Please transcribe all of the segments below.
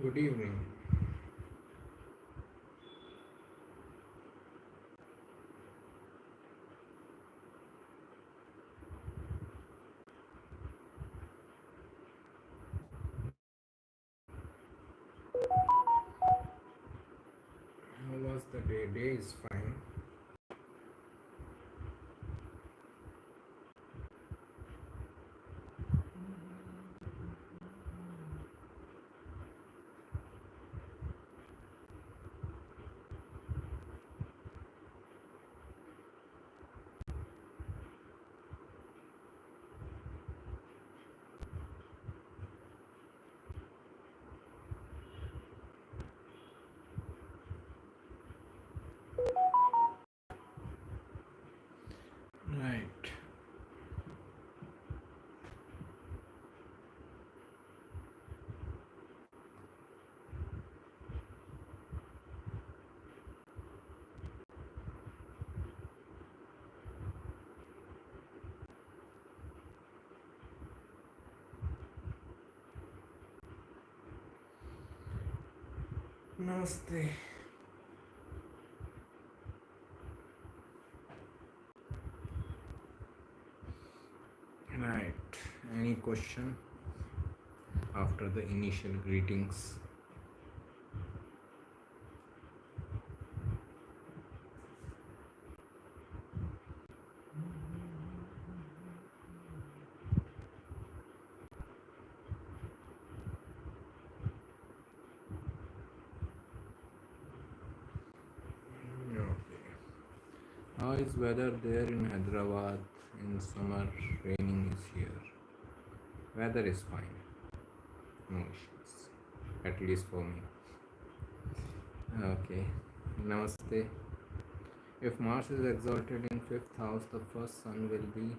Good evening. How was the day? Day is fine. Right. Namaste. Right. Any question after the initial greetings? Okay. How is weather there in Hyderabad in summer? Raining is here. Weather is fine. No issues. At least for me. Okay. Namaste. If Mars is exalted in fifth house, the first sun will be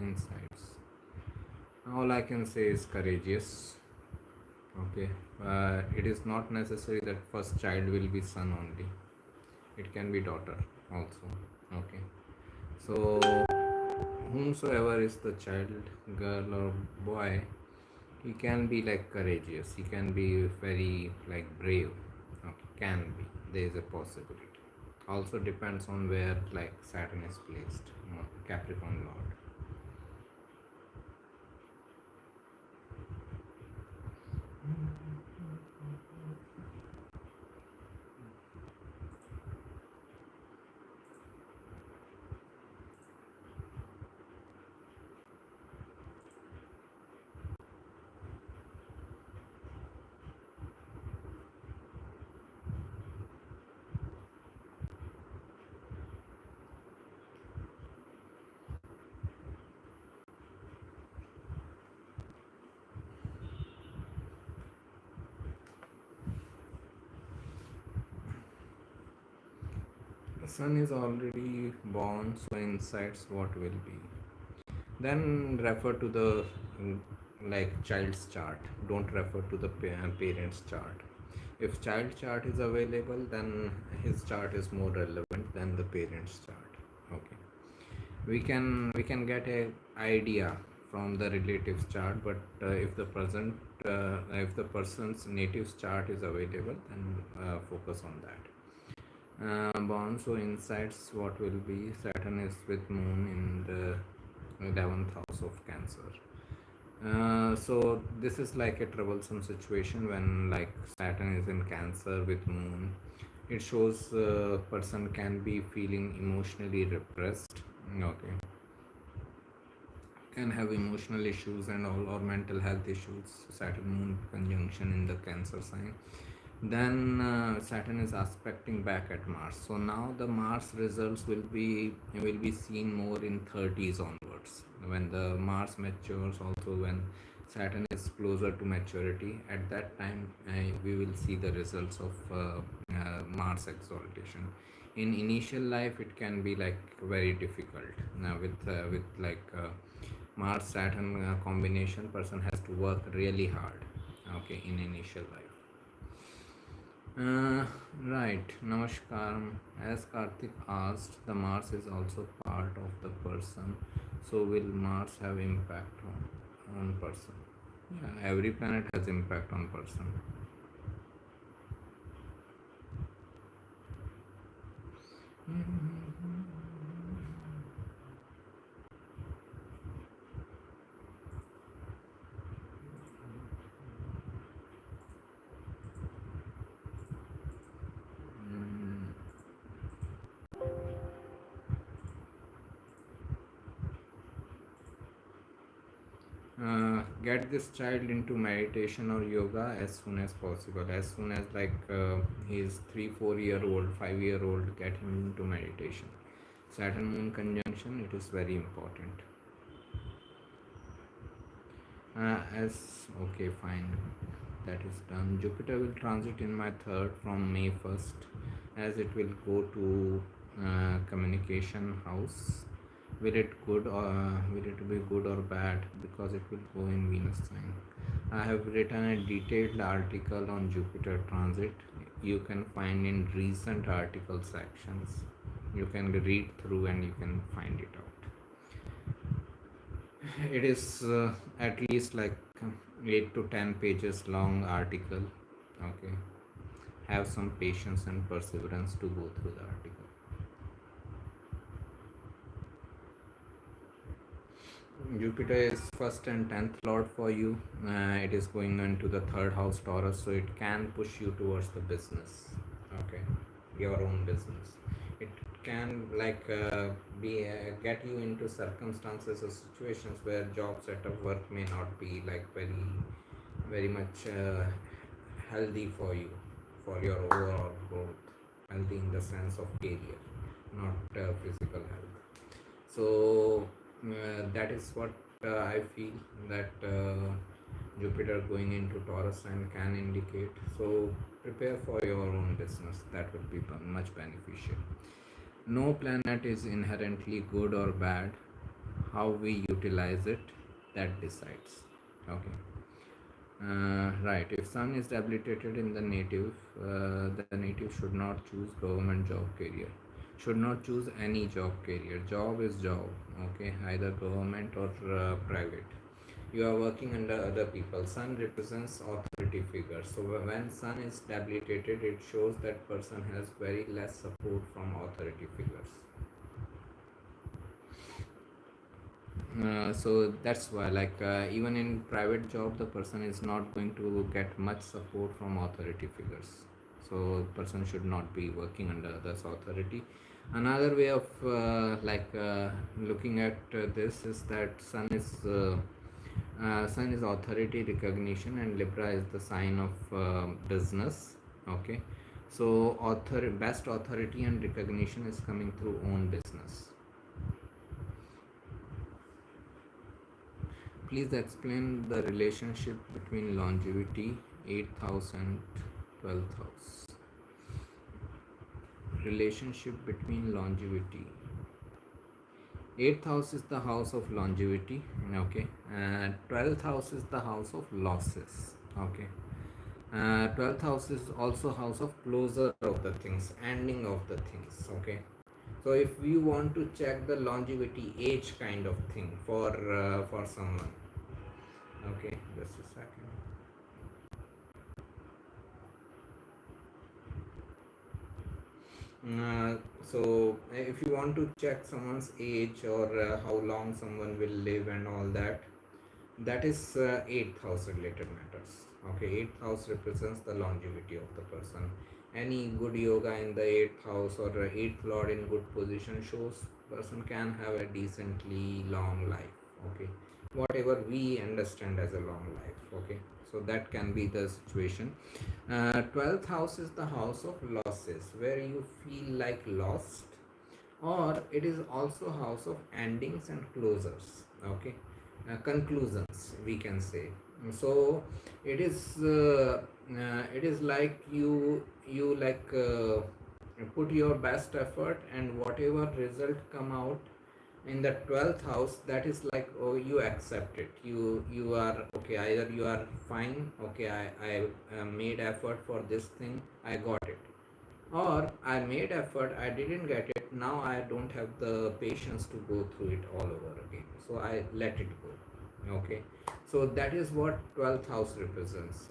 insights. All I can say is courageous. Okay. It is not necessary that first child will be son only. It can be daughter also. Okay. So whomsoever is the child, girl or boy, he can be like courageous. He can be very like brave. Okay. Can be. There is a possibility. Also depends on where like Saturn is placed. Capricorn Lord. The sun is already born, so insights what will be. Then refer to the like child's chart. Don't refer to the parents chart. If child chart is available, then his chart is more relevant than the parents chart. Okay, we can get a idea from the relatives chart, but if the person's native chart is available, then focus on that. Born, so insights what will be. Saturn is with moon in the 11th house of Cancer. So this is like a troublesome situation when like Saturn is in Cancer with moon. It shows person can be feeling emotionally repressed. Okay, can have emotional issues and all, or mental health issues. Saturn moon conjunction in the Cancer sign. Then Saturn is aspecting back at Mars, so now the Mars results will be seen more in 30s onwards, when the Mars matures. Also when Saturn is closer to maturity, at that time we will see the results of Mars exaltation. In initial life it can be like very difficult. Now with like Mars Saturn combination, person has to work really hard, okay, in initial life. Right, Namaskar. As Karthik asked, the Mars is also part of the person. So will Mars have impact on person? Yeah, every planet has impact on person. Get this child into meditation or yoga as soon as possible. As soon as he's 3 4 year old, 5 year old, get him into meditation. Saturn moon conjunction, it is very important. As okay, fine, that is done. Jupiter will transit in my third from May 1st, as it will go to communication house. Will it be good or bad? Because it will go in Venus sign. I have written a detailed article on Jupiter transit. You can find in recent article sections. You can read through and you can find it out. It is at least 8 to 10 pages long article. Okay, have some patience and perseverance to go through the article. Jupiter is first and 10th lord for you. It is going into the third house Taurus, so it can push you towards the business. Okay, your own business. It can be get you into circumstances or situations where job setup work may not be very much healthy for you, for your overall growth. Healthy in the sense of career, not physical health. So that is what I feel that Jupiter going into Taurus and can indicate. So prepare for your own business. That will be much beneficial. No planet is inherently good or bad. How we utilize it, that decides. Okay. Right. If Sun is debilitated in the native should not choose government job career. Should not choose any job career. Job is job. Okay, either government or private. You are working under other people. Sun represents authority figures. So when Sun is debilitated, it shows that person has very less support from authority figures. So that's why even in private job the person is not going to get much support from authority figures, so person should not be working under others authority. Another way of looking at this is that sun is authority recognition and Libra is the sign of business. Okay, so best authority and recognition is coming through own business. Please explain the relationship between longevity, 8th house and 12th house. Relationship between longevity. 8th house is the house of longevity, okay, and 12th house is the house of losses, okay. 12th house is also house of closure of the things, ending of the things, okay. So if you want to check the longevity age kind of thing for someone, okay, just a second. So if you want to check someone's age or how long someone will live and all that, that is 8th house related matters. Okay, 8th house represents the longevity of the person. Any good yoga in the 8th house or 8th lord in good position shows person can have a decently long life. Okay, whatever we understand as a long life. Okay, so that can be the situation. 12th house is the house of losses, where you feel like lost, or it is also house of endings and closures. Okay, conclusions we can say. So it is like you put your best effort, and whatever result come out in the 12th house, that is like, oh, you accept it, you are okay, either you are fine, okay, I made effort for this thing, I got it, or I made effort, I didn't get it, now I don't have the patience to go through it all over again, so I let it go. Okay, so that is what 12th house represents,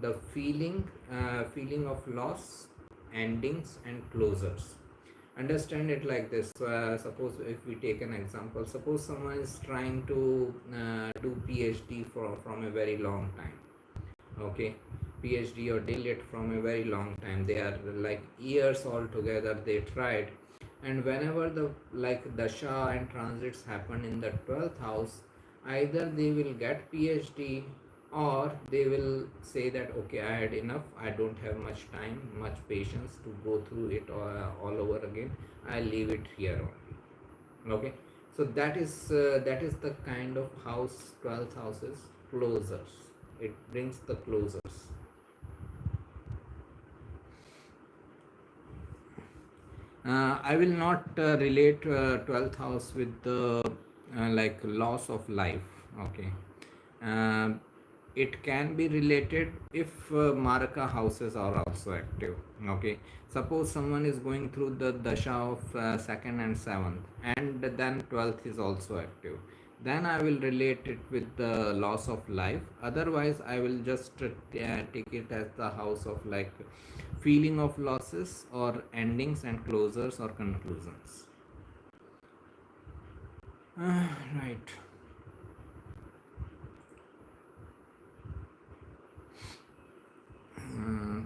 the feeling of loss endings and closures. Understand it like this. Suppose if we take an example, suppose someone is trying to do PhD from a very long time. Okay, PhD or did it from a very long time. They are like years altogether. They tried, and whenever the like dasha and transits happen in the 12th house, either they will get PhD or they will say that okay, I had enough. I don't have much time, much patience to go through it all over again. I leave it here only. Okay, so that is the kind of house 12th houses closers. It brings the closers. I will not relate 12th house with the like loss of life. Okay, um, it can be related if maraka houses are also active. Okay, suppose someone is going through the dasha of second and seventh, and then 12th is also active, then I will relate it with the loss of life. Otherwise I will just take it as the house of like feeling of losses or endings and closures or conclusions. Right. uh,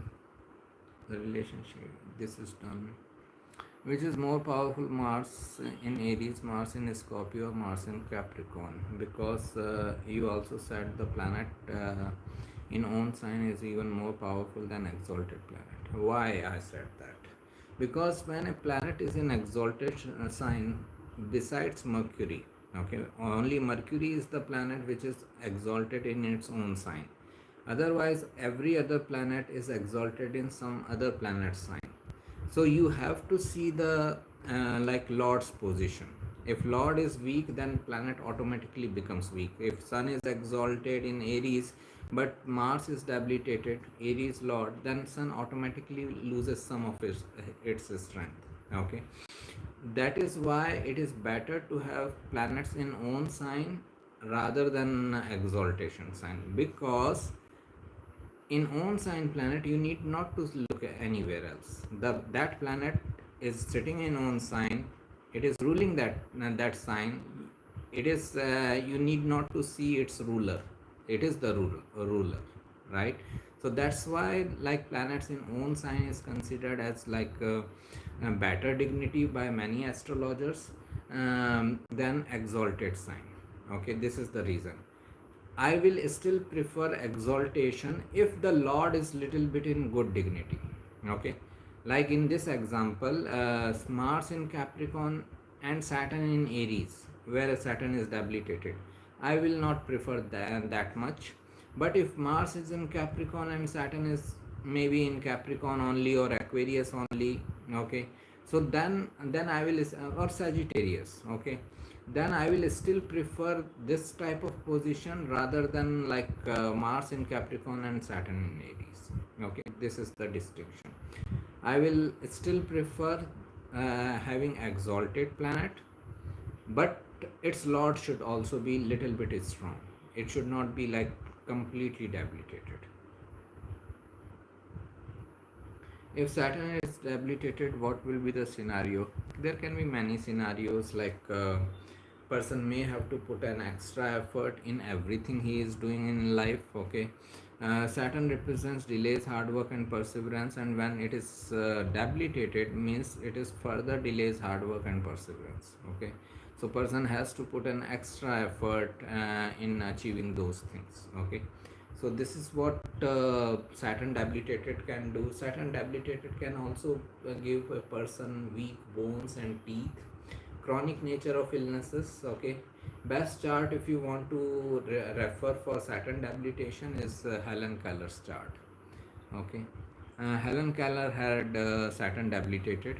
the relationship, this is done. Which is more powerful, Mars in Aries, Mars in Scorpio, Mars in Capricorn? Because you also said the planet in own sign is even more powerful than exalted planet. Why I said that? Because when a planet is in exalted sign, besides Mercury, okay, only Mercury is the planet which is exalted in its own sign. Otherwise, every other planet is exalted in some other planet sign. So you have to see the like Lord's position. If Lord is weak, then planet automatically becomes weak. If Sun is exalted in Aries but Mars is debilitated, Aries Lord, then Sun automatically loses some of its strength. Okay, that is why it is better to have planets in own sign rather than exaltation sign, because in own sign planet you need not to look anywhere else. That planet is sitting in own sign, it is ruling that sign. It is you need not to see its ruler, it is the ruler, right? So that's why like planets in own sign is considered as like a better dignity by many astrologers than exalted sign. Okay, this is the reason. I will still prefer exaltation if the Lord is little bit in good dignity. Okay, like in this example, Mars in Capricorn and Saturn in Aries, where Saturn is debilitated. I will not prefer that much. But if Mars is in Capricorn and Saturn is maybe in Capricorn only or Aquarius only, okay, so then I will, or Sagittarius, okay, then I will still prefer this type of position rather than like Mars in Capricorn and Saturn in Aries. Okay, this is the distinction. I will still prefer having exalted planet, but its lord should also be little bit strong. It should not be like completely debilitated. If Saturn is debilitated, what will be the scenario? There can be many scenarios, like person may have to put an extra effort in everything he is doing in life. Okay, Saturn represents delays, hard work and perseverance, and when it is debilitated means it is further delays, hard work and perseverance. Okay, so person has to put an extra effort in achieving those things. Okay, so this is what Saturn debilitated can do. Saturn debilitated can also give a person weak bones and teeth, chronic nature of illnesses. Okay, best chart if you want to refer for Saturn debilitation is Helen Keller's chart. Okay, Helen Keller had Saturn debilitated,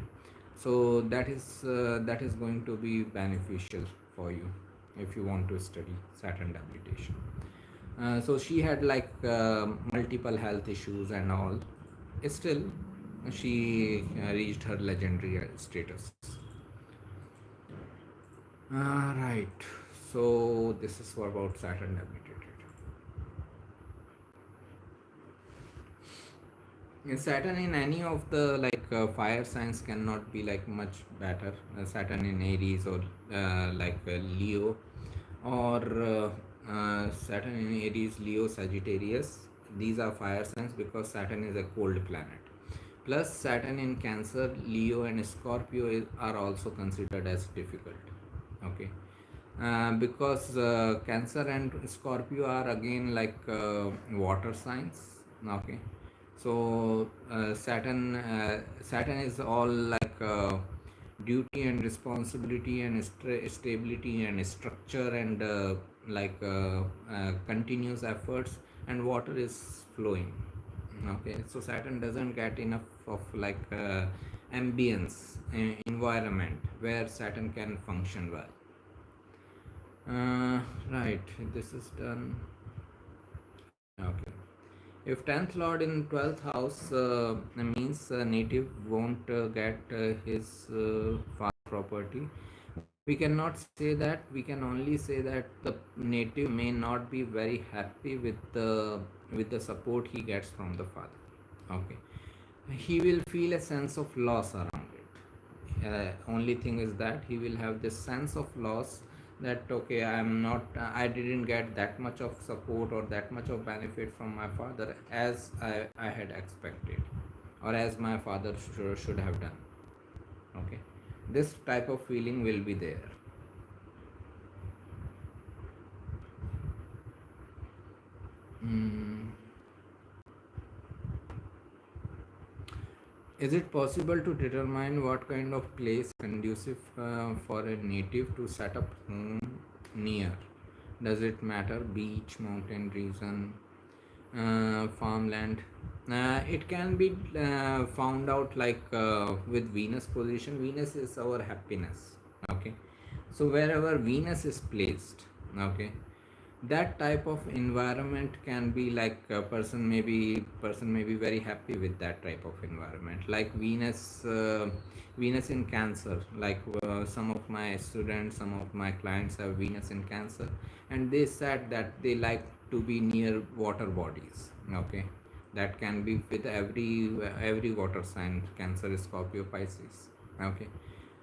so that is going to be beneficial for you if you want to study Saturn debilitation. So she had like multiple health issues and all. Still, she reached her legendary status. Right. So this is about Saturn debilitated. Saturn in any of the fire signs cannot be like much better. Saturn in Aries or Leo, or Saturn in Aries, Leo, Sagittarius. These are fire signs because Saturn is a cold planet. Plus, Saturn in Cancer, Leo, and Scorpio are also considered as difficult. Okay, because Cancer and Scorpio are again water signs. Okay, so Saturn is all duty and responsibility and stability and structure and continuous efforts, and water is flowing. Okay, so Saturn doesn't get enough of ambience environment where Saturn can function well. Right, this is done. Okay. If 10th Lord in 12th house means native won't get his father property, we cannot say that. We can only say that the native may not be very happy with the support he gets from the father. Okay, he will feel a sense of loss around it. Only thing is that he will have this sense of loss, that okay, I didn't get that much of support or that much of benefit from my father as I had expected, or as my father should have done. Okay, this type of feeling will be there. Mm. Is it possible to determine what kind of place conducive for a native to set up home near? Does it matter? Beach, mountain region, farmland? It can be found out with Venus position. Venus is our happiness. Okay, so wherever Venus is placed, okay, that type of environment can be like a person may be very happy with that type of environment, like Venus in Cancer. Some of my students, some of my clients have Venus in Cancer, and they said that they like to be near water bodies. Okay, that can be with every water sign: Cancer, Scorpio, Pisces. Okay,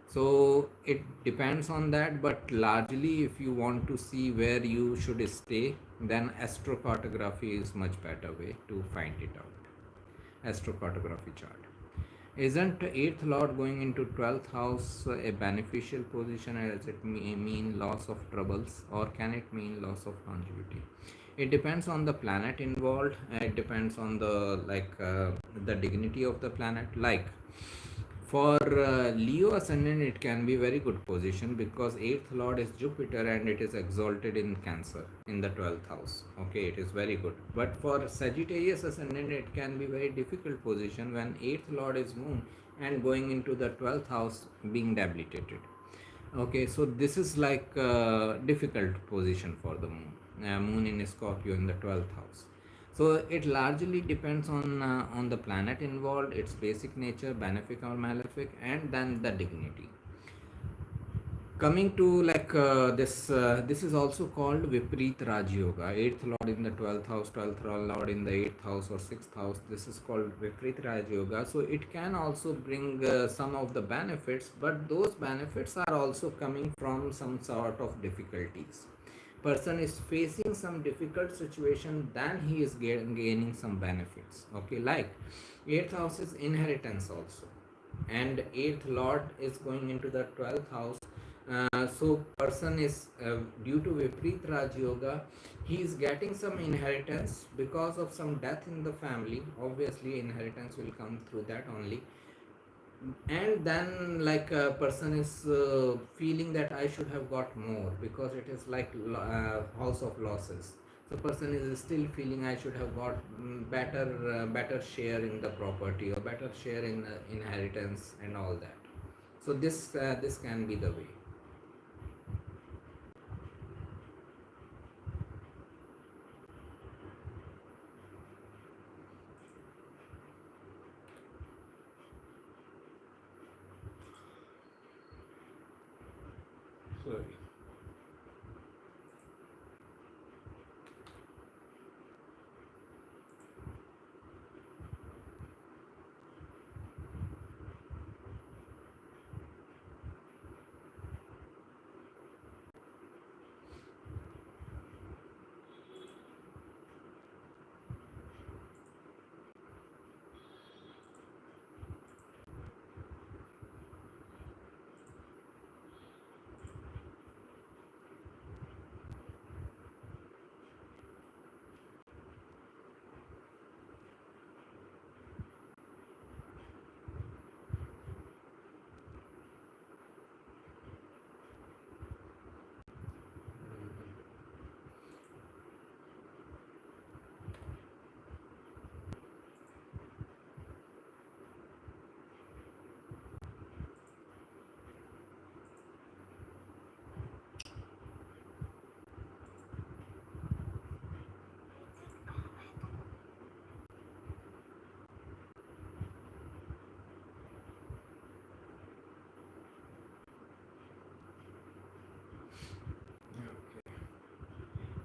so it depends on that, but largely if you want to see where you should stay, then astrocartography is much better way to find it out. Astrocartography chart. Isn't 8th lord going into 12th house a beneficial position, as it mean loss of troubles, or can it mean loss of longevity? It depends on the planet involved. It depends on the dignity of the planet. For Leo ascendant, it can be very good position because 8th lord is Jupiter and it is exalted in Cancer in the 12th house. Okay, it is very good. But for Sagittarius ascendant, it can be very difficult position when 8th lord is Moon and going into the 12th house being debilitated. Okay, so this is difficult position for the Moon. Moon in Scorpio in the 12th house. So it largely depends on the planet involved, its basic nature, benefic or malefic, and then the dignity. Coming to this is also called Vipreet Raj Yoga. 8th lord in the 12th house, 12th lord in the 8th house or 6th house. This is called Vipreet Raj Yoga. So it can also bring some of the benefits, but those benefits are also coming from some sort of difficulties. Person is facing some difficult situation, then he is gaining some benefits. Okay, like 8th house is inheritance also, and 8th lord is going into the 12th house. So person is due to Vipreet Raj Yoga, he is getting some inheritance because of some death in the family. Obviously inheritance will come through that only. And then a person is feeling that I should have got more, because it is house of losses. So person is still feeling I should have got better share in the property, or better share in inheritance and all that. So this can be the way. Sorry.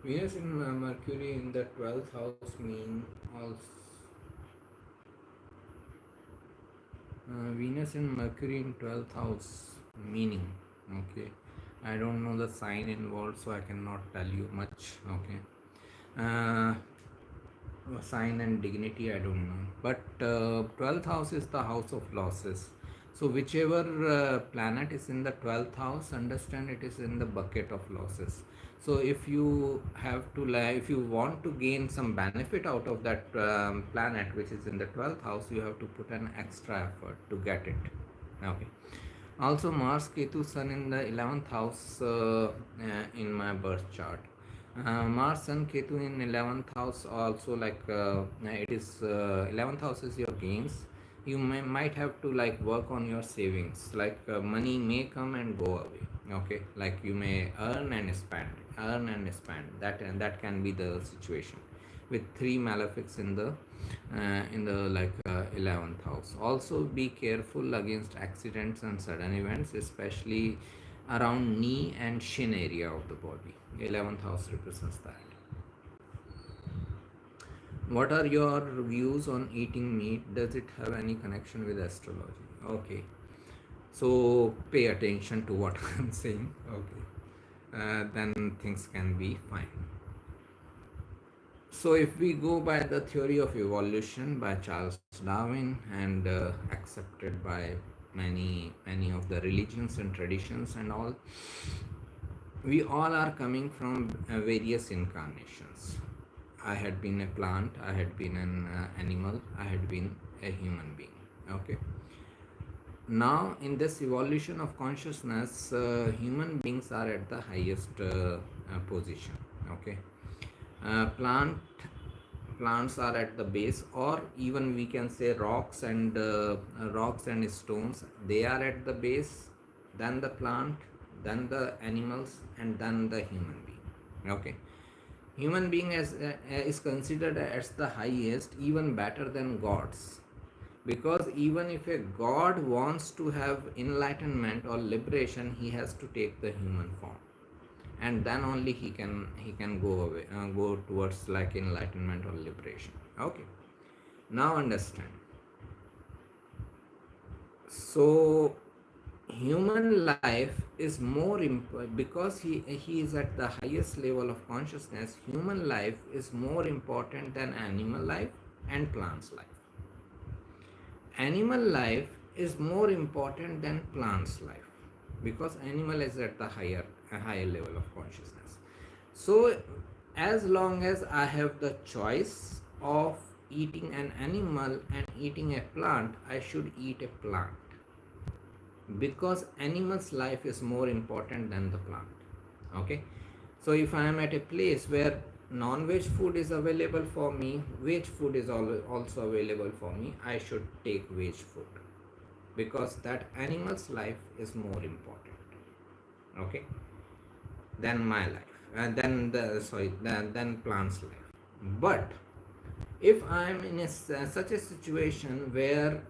Venus in Mercury in the 12th house mean also Venus in Mercury in 12th house meaning. Okay, I don't know the sign involved, so I cannot tell you much. Okay, uh, sign and dignity I don't know, but 12th house is the house of losses. So whichever planet is in the 12th house, understand it is in the bucket of losses. So if you have to if you want to gain some benefit out of that planet which is in the 12th house, you have to put an extra effort to get it. Okay. Also, Mars, Ketu, Sun in the 11th house in my birth chart. Mars, Sun, Ketu in 11th house also, like it is 11th house is your gains. You might have to like work on your savings. Like money may come and go away. Okay, like you may earn and spend. That can be the situation with three malefics in the like 11th house. Also be careful against accidents and sudden events, especially around knee and shin area of the body. 11th house represents that. What are your views on eating meat? Does it have any connection with astrology? Okay, so pay attention to what I'm saying. Okay, then things can be fine. So, if we go by the theory of evolution by Charles Darwin and accepted by many of the religions and traditions and all, we all are coming from various incarnations. I had been a plant, I had been an animal, I had been a human being. Okay. Now, in this evolution of consciousness, human beings are at the highest position. Okay. Plant plants are at the base, or even we can say rocks and stones, they are at the base, then the plant, then the animals, and then the human being. Okay, human being is considered as the highest, even better than gods, because even if a god wants to have enlightenment or liberation, he has to take the human form, and then only he can go away, go towards like enlightenment or liberation. Okay, now understand. So human life is more because he is at the highest level of consciousness. Human life is more important than animal life and plants life. Animal life is more important than plants life, because animal is at the higher level of consciousness. So as long as I have the choice of eating an animal and eating a plant, I should eat a plant, because animal's life is more important than the plant. Okay, so if I am at a place where non-veg food is available for me, veg food is also available for me, I should take veg food, because that animal's life is more important. Okay, than my life, and then than plant's life. But if I am in such a situation where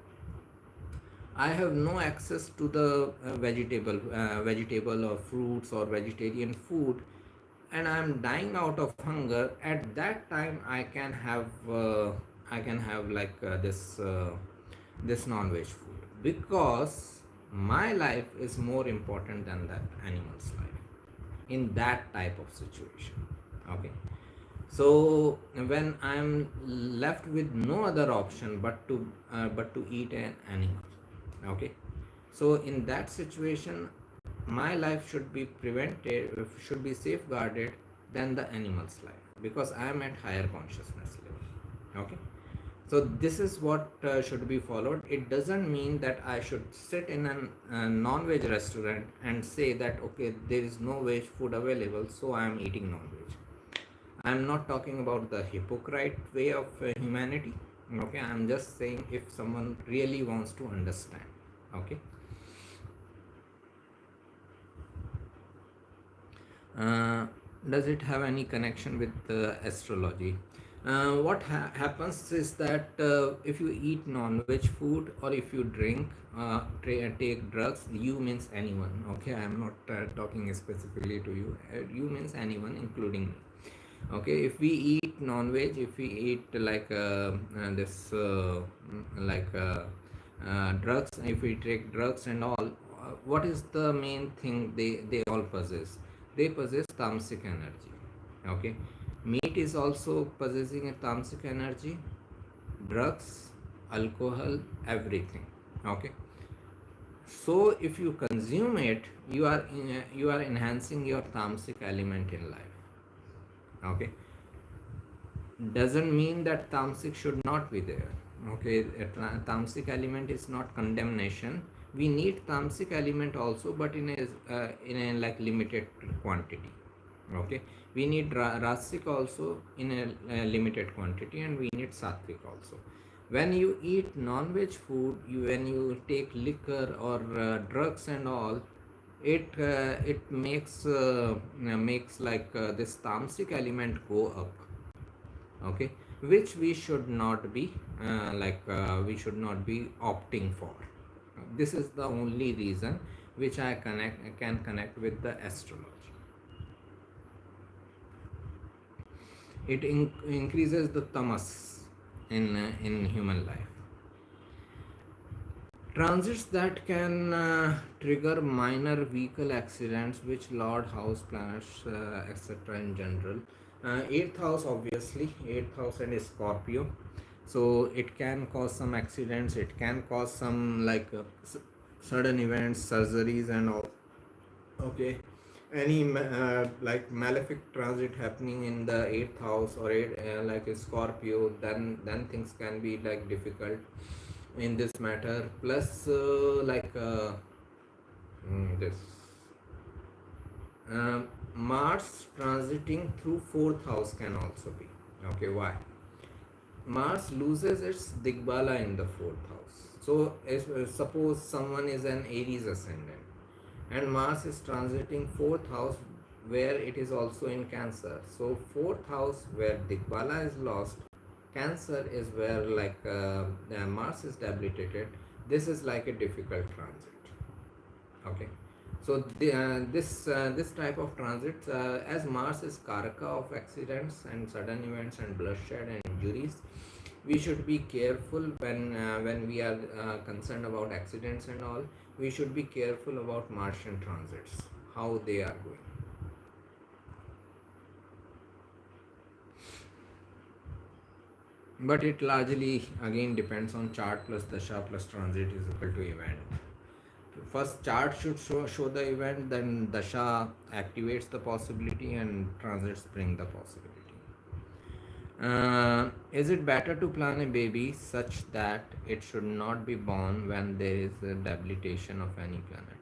I have no access to the vegetable or fruits or vegetarian food, and I am dying out of hunger. At that time, I can have like this non-veg food, because my life is more important than that animal's life in that type of situation. Okay, so when I'm left with no other option but to eat an animal. Okay, so in that situation, my life should be prevented, should be safeguarded than the animal's life, because I am at higher consciousness level. Okay, so this is what should be followed. It doesn't mean that I should sit in a non-veg restaurant and say that okay, there is no veg food available, so I am eating non-veg. I am not talking about the hypocrite way of humanity. Okay, I am just saying if someone really wants to understand. Okay. Uh, does it have any connection with astrology? What happens is that if you eat non-veg food, or if you drink, take drugs, you means anyone. Okay, I am not talking specifically to you. You means anyone, including me. Okay, if we eat non-veg, if we eat like this like drugs, if we take drugs and all, what is the main thing they all possess? They possess tamasic energy. Okay, meat is also possessing a tamasic energy, drugs, alcohol, everything. Okay, so if you consume it, you are enhancing your tamasic element in life. Okay, doesn't mean that tamasic should not be there. Okay, tamasic element is not condemnation. We need tamasic element also, but in a like limited quantity. Okay, we need rasic also in a limited quantity, and we need sattvic also. When you eat non-veg food, when you take liquor or drugs and all, it makes like this tamasic element go up. Okay, which we should not be we should not be opting for. This is the only reason which I can connect with the astrology. It increases the tamas in human life. Transits that can trigger minor vehicle accidents, which Lord House planets, etc. in general. Eighth house, obviously, eighth house and Scorpio. So it can cause some accidents. It can cause some like sudden events, surgeries, and all. Okay, any like malefic transit happening in the eighth house or like a Scorpio, then things can be like difficult in this matter. Plus this Mars transiting through fourth house can also be. Okay, why? Mars loses its Digbala in the fourth house. So, suppose someone is an Aries ascendant and Mars is transiting fourth house where it is also in Cancer. So, fourth house where Digbala is lost, Cancer is where Mars is debilitated. This is like a difficult transit. Okay, so this type of transit, as Mars is karaka of accidents and sudden events and bloodshed and injuries, we should be careful when we are concerned about accidents and all. We should be careful about Martian transits, how they are going. But it largely again depends on chart plus dasha plus transit is equal to event. First chart should show the event, then dasha activates the possibility and transits bring the possibility. Is it better to plan a baby such that it should not be born when there is a debilitation of any planet?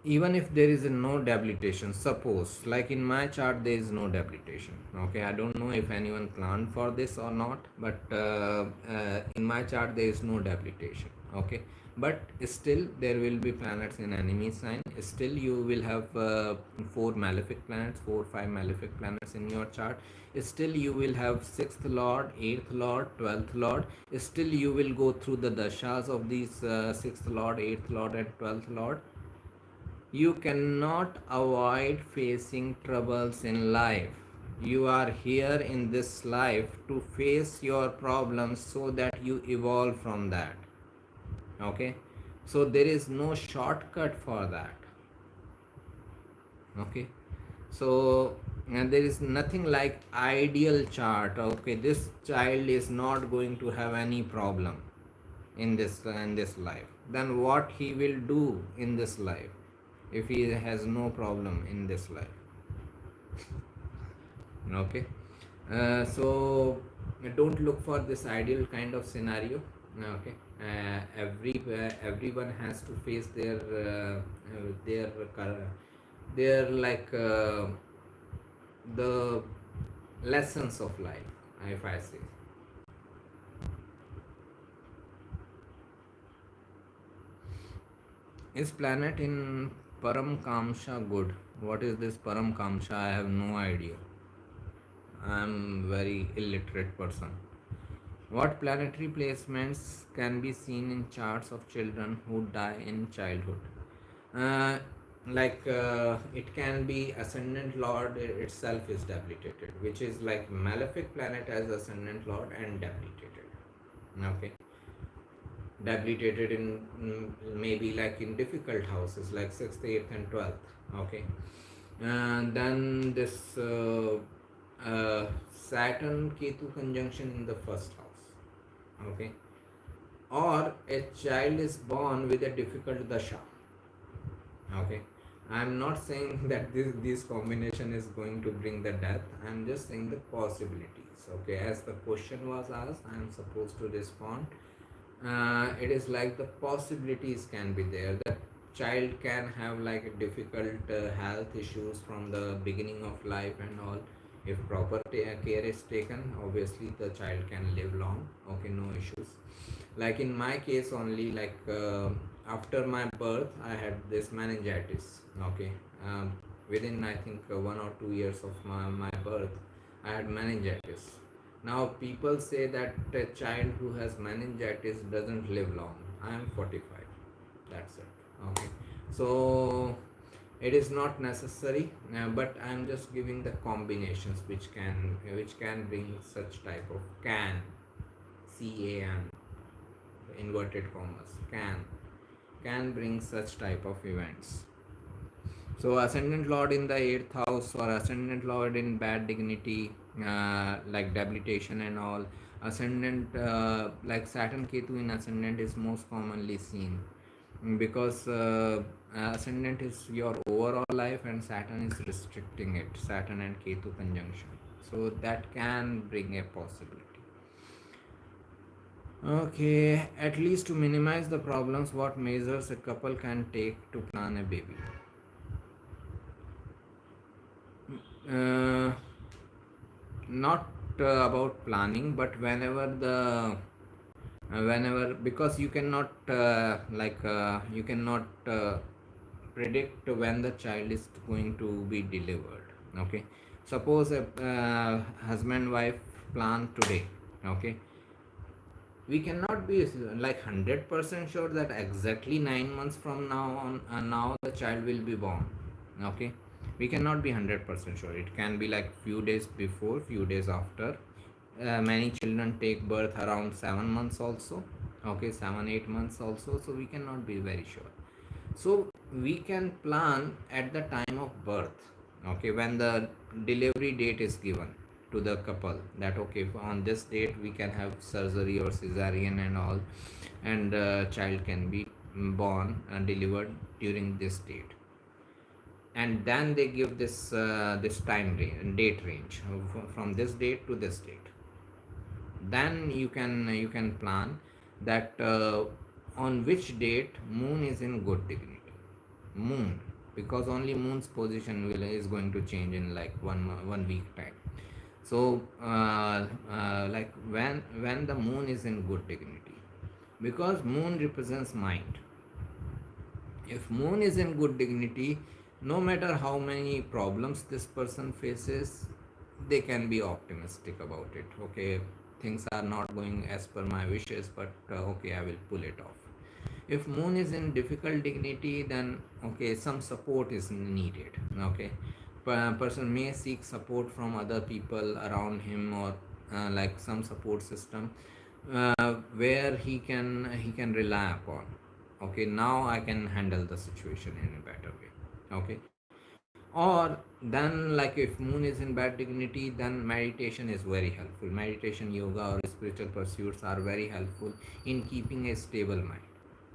Even if there is a no debilitation, suppose like in my chart there is no debilitation. Okay, I don't know if anyone planned for this or not, but in my chart there is no debilitation. Okay, but still there will be planets in enemy sign. Still you will have four malefic planets, 4 5 malefic planets in your chart. Still you will have 6th lord, 8th lord, 12th lord. Still you will go through the dashas of these 6th lord, 8th lord and 12th lord. You cannot avoid facing troubles in life. You are here in this life to face your problems so that you evolve from that. Okay, so there is no shortcut for that. Okay, so and there is nothing like ideal chart. Okay, this child is not going to have any problem in this life. Then what he will do in this life if he has no problem in this life? Okay, so don't look for this ideal kind of scenario. Okay, everyone has to face their their the lessons of life, if I say. Is planet in Param Kamsha good? What is this Param Kamsha? I have no idea. I am very illiterate person. What planetary placements can be seen in charts of children who die in childhood? it can be ascendant lord itself is debilitated, which is like malefic planet as ascendant lord and debilitated. Okay, debilitated in maybe like in difficult houses like 6th, 8th and 12th. Okay, and then this Saturn Ketu conjunction in the first house. Okay, or a child is born with a difficult dasha. Okay, I'm not saying that this combination is going to bring the death. I'm just saying the possibilities. Okay, as the question was asked, I'm supposed to respond. It is like the possibilities can be there. The child can have like difficult health issues from the beginning of life and all. If proper care is taken, obviously the child can live long. Okay, no issues. Like in my case only, after my birth I had this meningitis. Okay, within I think 1 or 2 years of my birth I had meningitis. Now people say that a child who has meningitis doesn't live long. I am 45, that's it. Okay, so it is not necessary, but I am just giving the combinations which can bring such type of can inverted commas can bring such type of events. So ascendant lord in the 8th house or ascendant lord in bad dignity, like debilitation and all. Ascendant like Saturn Ketu in ascendant is most commonly seen because ascendant is your overall life and Saturn is restricting it. Saturn and Ketu conjunction. So that can bring a possibility. Okay, at least to minimize the problems, what measures a couple can take to plan a baby? Uh, Not about planning, but whenever, because you cannot you cannot predict when the child is going to be delivered. Okay, suppose a husband wife plan today. Okay, we cannot be like 100% sure that exactly 9 months from now on now the child will be born. Okay, we cannot be 100% sure. It can be like few days before, few days after. Many children take birth around 7 months also. Okay, 7 8 months also, so we cannot be very sure. So we can plan at the time of birth. Okay, when the delivery date is given to the couple, that okay, on this date we can have surgery or cesarean and all, and child can be born and delivered during this date. And then they give this time range, date range from this date to this date. Then you can plan that on which date moon is in good dignity. Moon, because only moon's position is going to change in like 1 week time. So like when the moon is in good dignity, because moon represents mind. If moon is in good dignity, no matter how many problems this person faces, they can be optimistic about it. Okay, things are not going as per my wishes, but okay, I will pull it off. If moon is in difficult dignity, then okay, some support is needed. Okay, person may seek support from other people around him, or like some support system where he can rely upon. Okay, now I can handle the situation in a better way. Okay, or then like if moon is in bad dignity, then meditation is very helpful. Meditation, yoga or spiritual pursuits are very helpful in keeping a stable mind.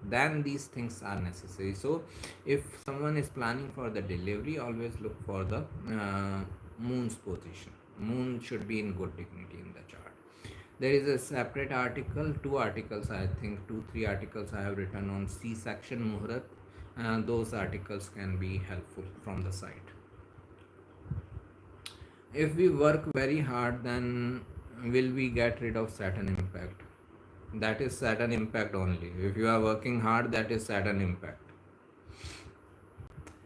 Then these things are necessary. So if someone is planning for the delivery, always look for the moon's position. Moon should be in good dignity in the chart. There is a separate article, two articles, I think, 3 articles I have written on C-section Muhurat. Those articles can be helpful from the site. If we work very hard, then will we get rid of Saturn impact? That is Saturn impact only. If you are working hard, that is Saturn impact.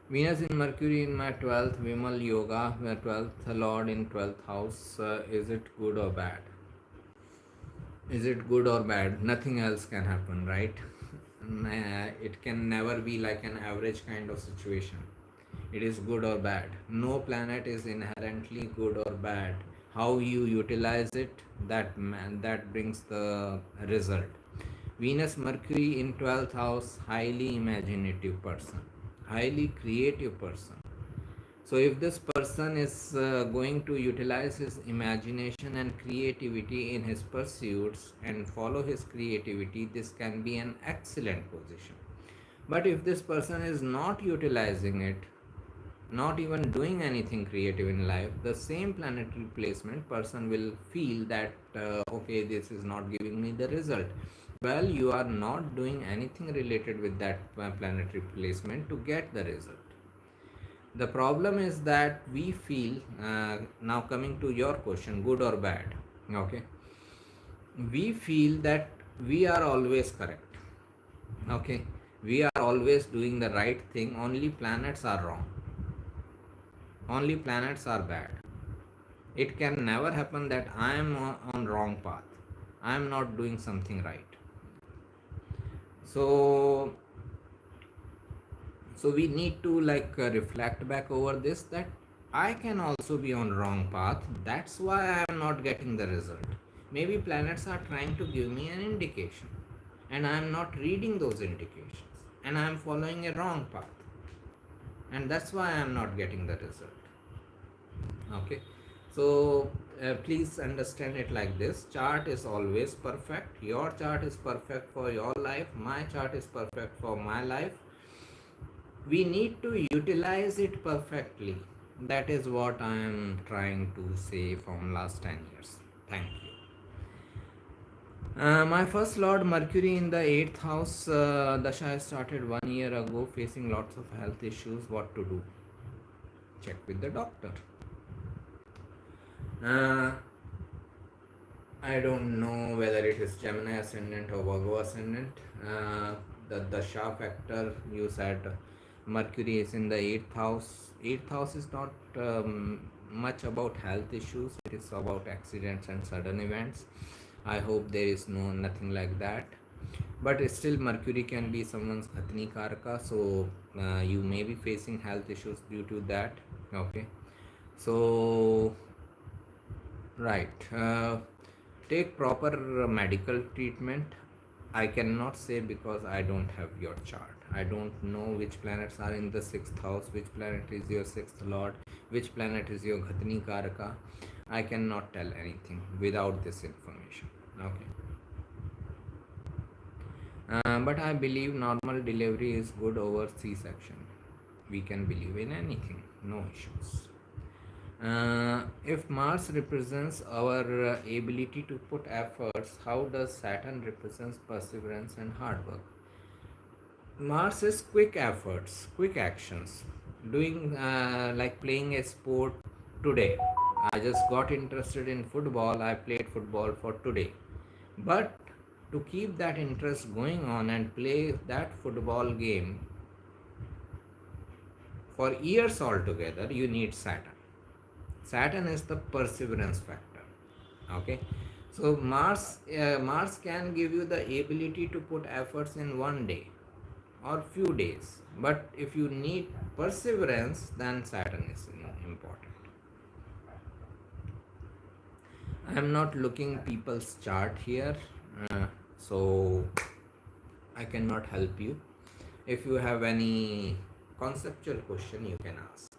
Venus in Mercury in my 12th, Vimal Yoga, my 12th Lord in 12th house. Is it good or bad? Is it good or bad? Nothing else can happen, right? It can never be like an average kind of situation. It is good or bad. No planet is inherently good or bad. How you utilize it, that brings the result. Venus, Mercury in 12th house, highly imaginative person, highly creative person. So, if this person is going to utilize his imagination and creativity in his pursuits and follow his creativity, this can be an excellent position. But if this person is not utilizing it, not even doing anything creative in life, the same planetary placement person will feel that okay, this is not giving me the result. Well, you are not doing anything related with that planetary placement to get the result. The problem is that we feel, now coming to your question, good or bad, okay, we feel that we are always correct, okay, we are always doing the right thing, only planets are wrong, only planets are bad. It can never happen that I am on wrong path, I am not doing something right. So we need to like reflect back over this, that I can also be on wrong path, that's why I am not getting the result. Maybe planets are trying to give me an indication, and I am not reading those indications, and I am following a wrong path, and that's why I am not getting the result. Okay, so please understand it like this: chart is always perfect, your chart is perfect for your life, my chart is perfect for my life. We need to utilize it perfectly. That is what I am trying to say from last 10 years. Thank you. My first lord Mercury in the 8th house, dasha started 1 year ago, facing lots of health issues. What to do? Check with the doctor. uh, I don't know whether it is Gemini ascendant or Virgo ascendant. The Shah factor, you said Mercury is in the 8th house. 8th house is not much about health issues, it is about accidents and sudden events. I hope there is nothing like that. But still, Mercury can be someone's Ghatni Karaka, so you may be facing health issues due to that. Okay, so right. Take proper medical treatment. I cannot say because I don't have your chart. I don't know which planets are in the 6th house, which planet is your 6th lord, which planet is your Ghatni Karaka. I cannot tell anything without this information. Okay. But I believe normal delivery is good over C section. We can believe in anything, no issues. If Mars represents our ability to put efforts, how does Saturn represents perseverance and hard work? Mars is quick efforts, quick actions. Doing like playing a sport today. I just got interested in football. I played football for today. But to keep that interest going on and play that football game for years altogether, you need Saturn. Saturn is the perseverance factor. Okay, so Mars can give you the ability to put efforts in one day or few days, but if you need perseverance, then Saturn is important. I am not looking people's chart here, so I cannot help you. If you have any conceptual question, you can ask.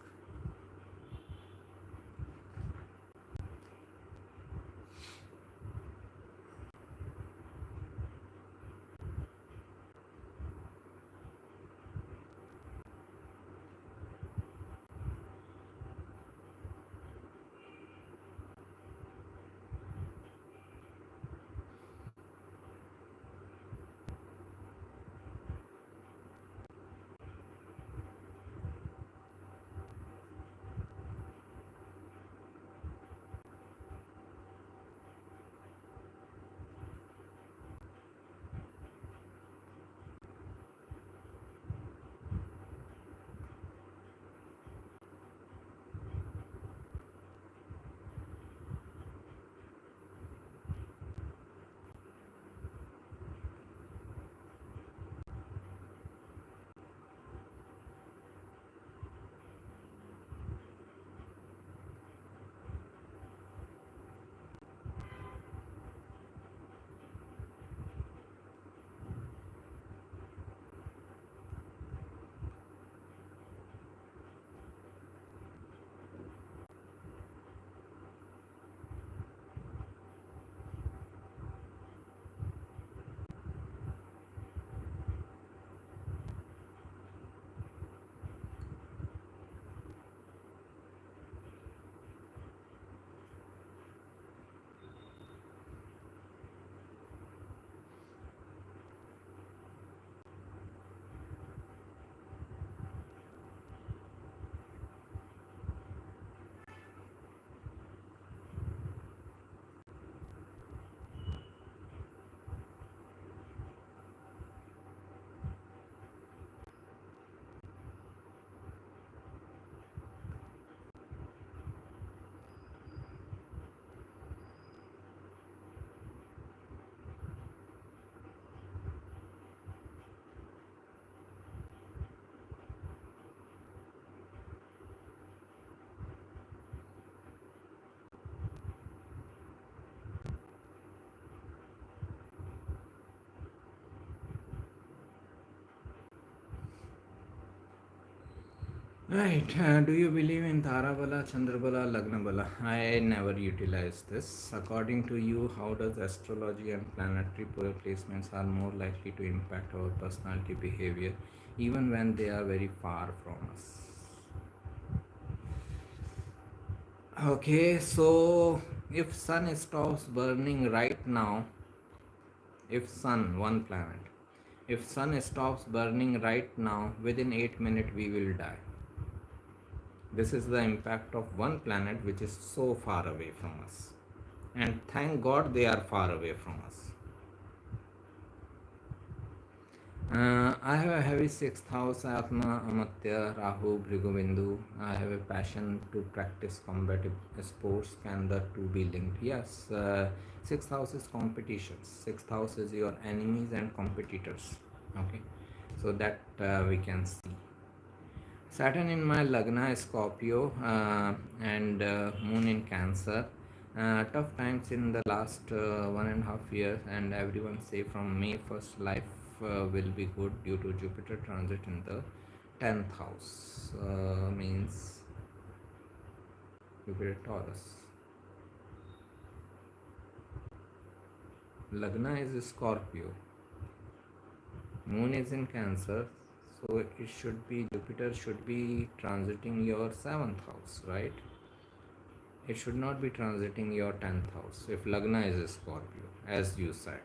Right. Do you believe in Tarabala, Chandrabala, Lagnabala? I never utilize this. According to you, how does astrology and planetary placements are more likely to impact our personality behavior even when they are very far from us? Okay, so if sun stops burning right now, if sun, one planet, if sun stops burning right now, within 8 minutes we will die. This is the impact of one planet which is so far away from us. And thank God they are far away from us. I have a heavy sixth house, Atma, Amatya, Rahu, Bhrigu, I have a passion to practice combative sports. Can the two be linked? Yes. Sixth house is competitions. Sixth house is your enemies and competitors. Okay. So that we can see. Saturn in my Lagna is Scorpio and Moon in Cancer. Tough times in the last 1.5 years, and everyone say from May 1st life will be good due to Jupiter transit in the 10th house. Means Jupiter Taurus. Lagna is Scorpio. Moon is in Cancer. So it should be Jupiter should be transiting your 7th house, right? It should not be transiting your 10th house if Lagna is a Scorpio, as you said.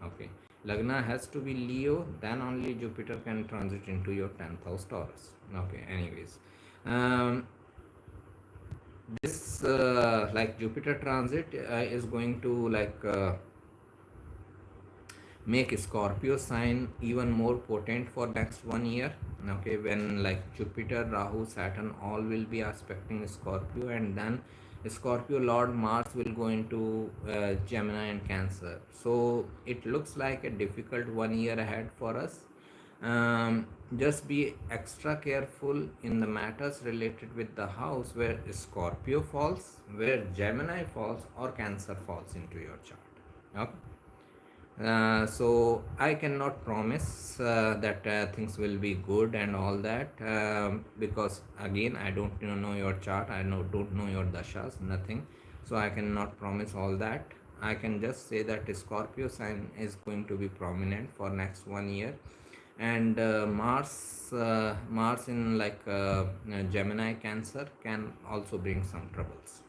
Okay. Lagna has to be Leo, then only Jupiter can transit into your 10th house Taurus. Okay, anyways. Um, this like Jupiter transit is going to make Scorpio sign even more potent for next 1 year. Okay, when like Jupiter, Rahu, Saturn all will be aspecting Scorpio, and then Scorpio Lord Mars will go into Gemini and Cancer. So it looks like a difficult 1 year ahead for us. Just be extra careful in the matters related with the house where Scorpio falls, where Gemini falls, or Cancer falls into your chart. Okay. So I cannot promise that things will be good and all that, because again I don't know your chart, don't know your dashas, nothing. So I cannot promise all that. I can just say that Scorpio sign is going to be prominent for next 1 year, and Mars in Gemini Cancer can also bring some troubles.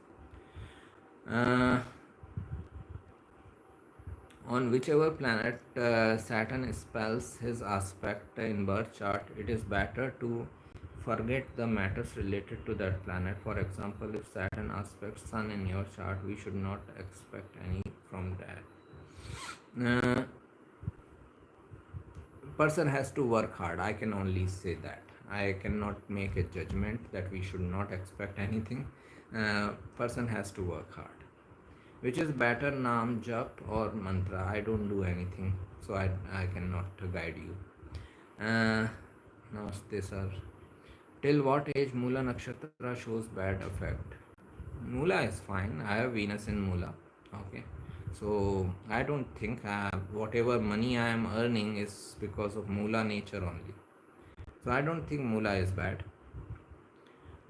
On whichever planet Saturn spells his aspect in birth chart, it is better to forget the matters related to that planet. For example, if Saturn aspects Sun in your chart, we should not expect any from that. Person has to work hard. I can only say that. I cannot make a judgment that we should not expect anything. Person has to work hard. Which is better, Naam, Jap or Mantra? I don't do anything, so I cannot guide you. Namaste, sir. Till what age Mula Nakshatra shows bad effect? Mula is fine. I have Venus in Mula. Okay. So I don't think whatever money I am earning is because of Mula nature only. So I don't think Mula is bad.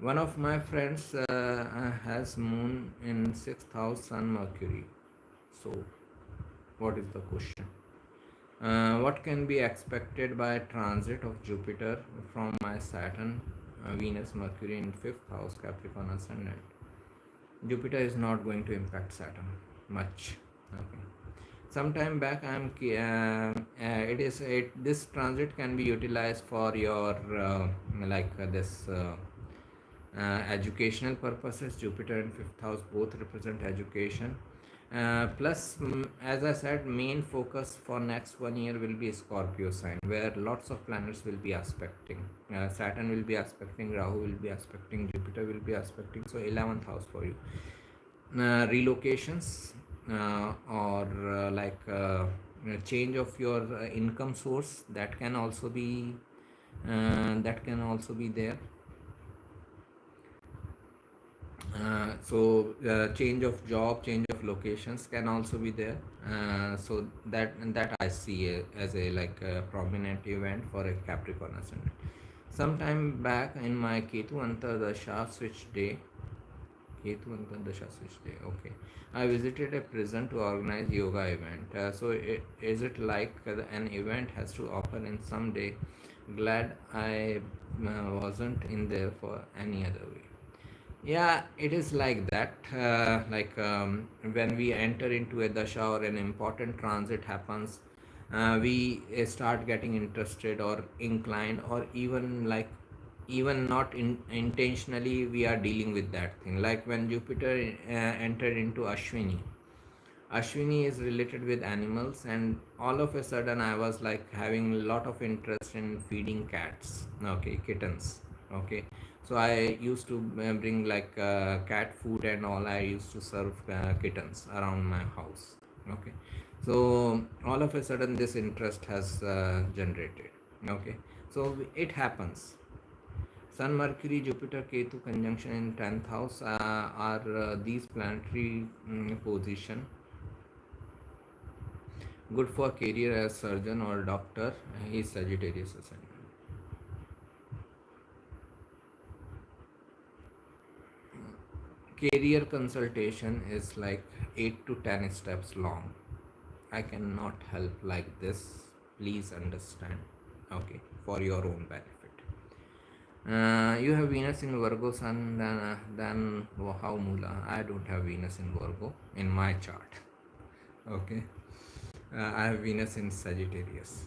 One of my friends has moon in 6th house, Sun, Mercury. So, what is the question? What can be expected by transit of Jupiter from my Saturn, Venus, Mercury in 5th house, Capricorn ascendant? Jupiter is not going to impact Saturn much. Okay. Sometime back, this transit can be utilized for your this. Educational purposes. Jupiter and 5th house both represent education. Plus, as I said, main focus for next 1 year will be Scorpio sign, where lots of planets will be aspecting. Saturn will be aspecting, Rahu will be aspecting, Jupiter will be aspecting. So 11th house for you. Relocations or change of your income source, that can also be there. Change of job, change of locations can also be there. So that I see as a prominent event for a Capricorn ascendant. Sometime back in my Ketu Antardasha switch day, Ketu Antardasha switch day, okay, I visited a prison to organize yoga event. Is it like an event has to occur in some day? Glad I wasn't in there for any other way. Yeah, it is like that. When we enter into a dasha or an important transit happens, we start getting interested or inclined, or even like even not intentionally we are dealing with that thing. Like when Jupiter entered into Ashwini. Ashwini is related with animals, and all of a sudden, I was like having a lot of interest in feeding cats, okay, kittens, okay. So I used to bring like cat food and all. I used to serve kittens around my house, okay. So all of a sudden, this interest has generated, okay. So it happens. Sun, Mercury, Jupiter, Ketu conjunction in 10th house are these planetary position good for career as surgeon or doctor. He is Sagittarius ascendant. Career consultation is like 8 to 10 steps long. I cannot help like this. Please understand. Okay, for your own benefit. You have Venus in Virgo Sun, then how Mula? I don't have Venus in Virgo in my chart. Okay, I have Venus in Sagittarius.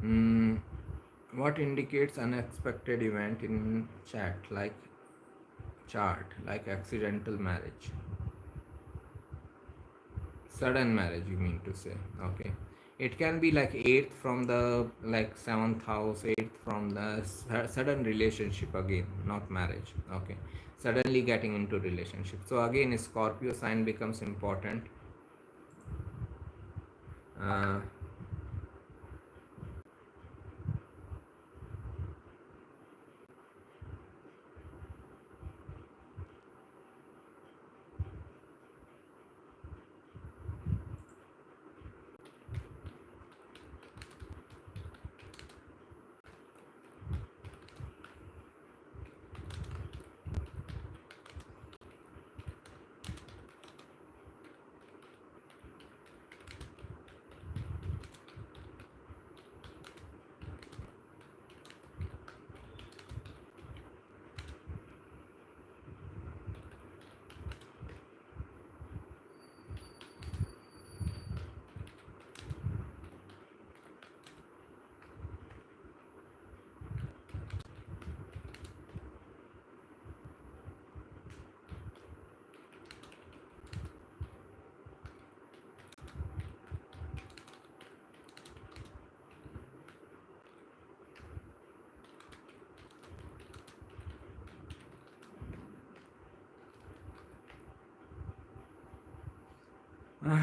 Mm, what indicates unexpected event in chart like accidental marriage, sudden marriage you mean to say, okay. It can be like eighth from the like seventh house, eighth from the sudden relationship, again not marriage, okay. Suddenly getting into relationship, so again Scorpio sign becomes important. uh,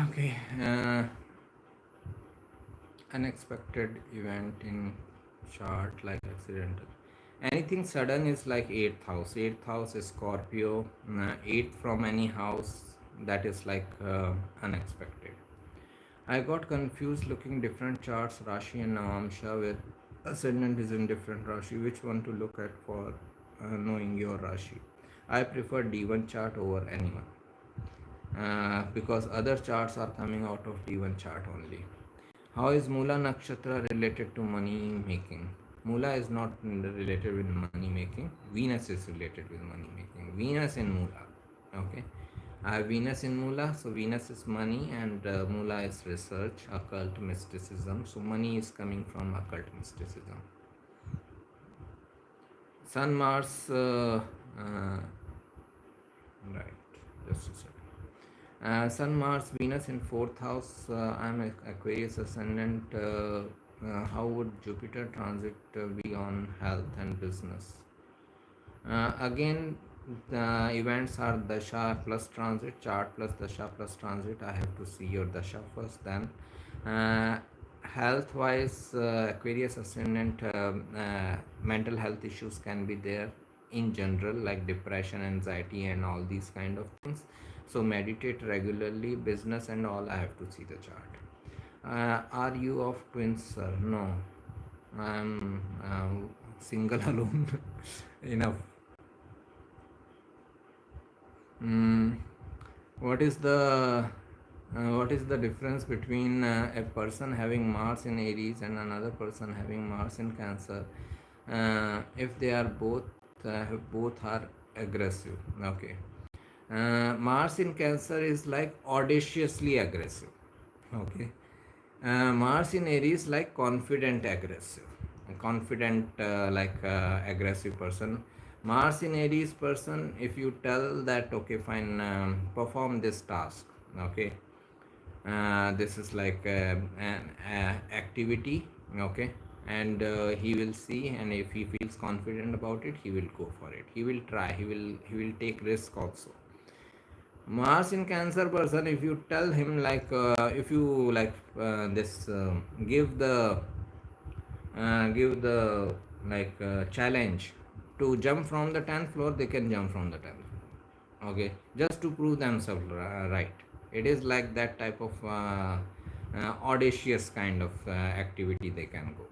okay. Unexpected event in chart like accidental, anything sudden is like eighth house is Scorpio. Eighth from any house, that is like unexpected. I got confused looking different charts, Rashi and Navamsha, where ascendant is in different Rashi. Which one to look at for knowing your Rashi? I prefer D1 chart over anyone because other charts are coming out of D1 chart only. How is Mula Nakshatra related to money making? Mula is not related with money making. Venus is related with money making. Venus in Mula. Okay. I have Venus in Mula, so Venus is money, and Mula is research, occult mysticism. So money is coming from occult mysticism. Sun, Mars, right, just a second. Sun, Mars, Venus in fourth house. I'm Aquarius ascendant. How would Jupiter transit be on health and business? Again, the events are Dasha plus transit, chart plus Dasha plus transit. I have to see your Dasha first, then. Uh, Health wise, Aquarius ascendant, mental health issues can be there in general, like depression, anxiety, and all these kind of things. So, meditate regularly, business and all. I have to see the chart. Are you of twins, sir? No, I'm single alone. Enough. Mm, what is the difference between a person having Mars in Aries and another person having Mars in Cancer? If they are both are aggressive. Okay. Mars in Cancer is like audaciously aggressive. Okay. Mars in Aries like confident aggressive, confident aggressive person. Mars in Aries person, if you tell that okay fine, perform this task, okay, this is like an activity, okay, and he will see, and if he feels confident about it, he will go for it, he will try, he will take risk also. Mars in Cancer person, if you tell him like if you like this give the challenge to jump from the 10th floor, they can jump from the 10th floor. Okay, just to prove themselves right. It is like that type of audacious kind of activity they can go.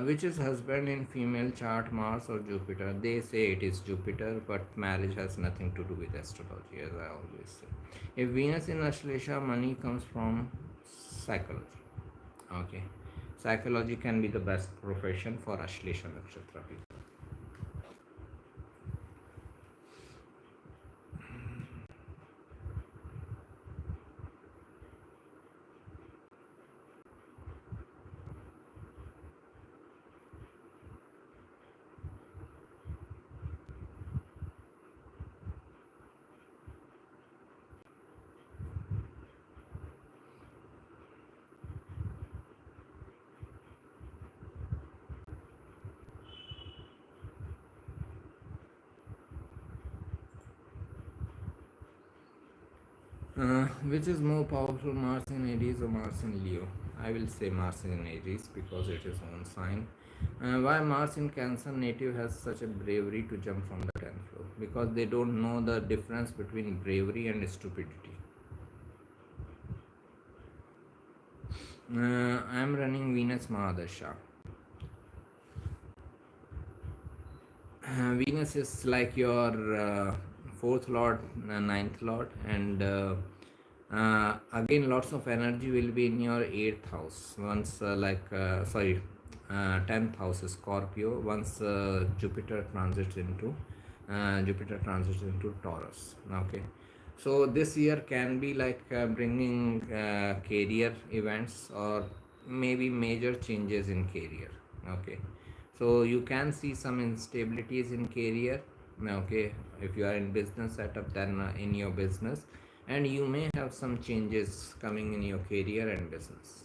Which is husband in female chart, Mars or Jupiter? They say it is Jupiter, but marriage has nothing to do with astrology, as I always say. If Venus in Ashlesha, money comes from psychology. Okay, psychology can be the best profession for Ashlesha Nakshatra people. Which is more powerful, Mars in Aries or Mars in Leo? I will say Mars in Aries because it is own sign. Why Mars in Cancer native has such a bravery to jump from the 10th floor? Because they don't know the difference between bravery and stupidity. I am running Venus Mahadasha. Venus is like your fourth lord, ninth lord, and again, lots of energy will be in your eighth house. Once, sorry, 10th house is Scorpio. Once Jupiter transits into Taurus. Okay, so this year can be like bringing career events or maybe major changes in career. Okay, so you can see some instabilities in career. Okay, if you are in business setup, then in your business, and you may have some changes coming in your career and business.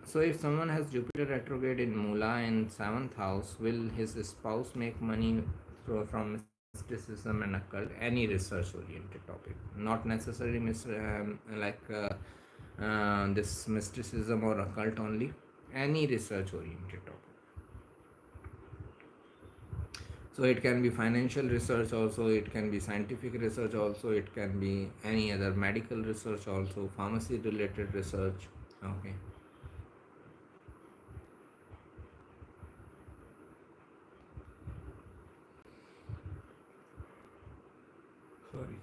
So if someone has Jupiter retrograde in Mula in 7th house, will his spouse make money from mysticism and occult? Any research oriented topic, not necessarily this mysticism or occult only. Any research oriented topic. So it can be financial research also, it can be scientific research also, it can be any other medical research also, pharmacy related research. Okay. Sorry.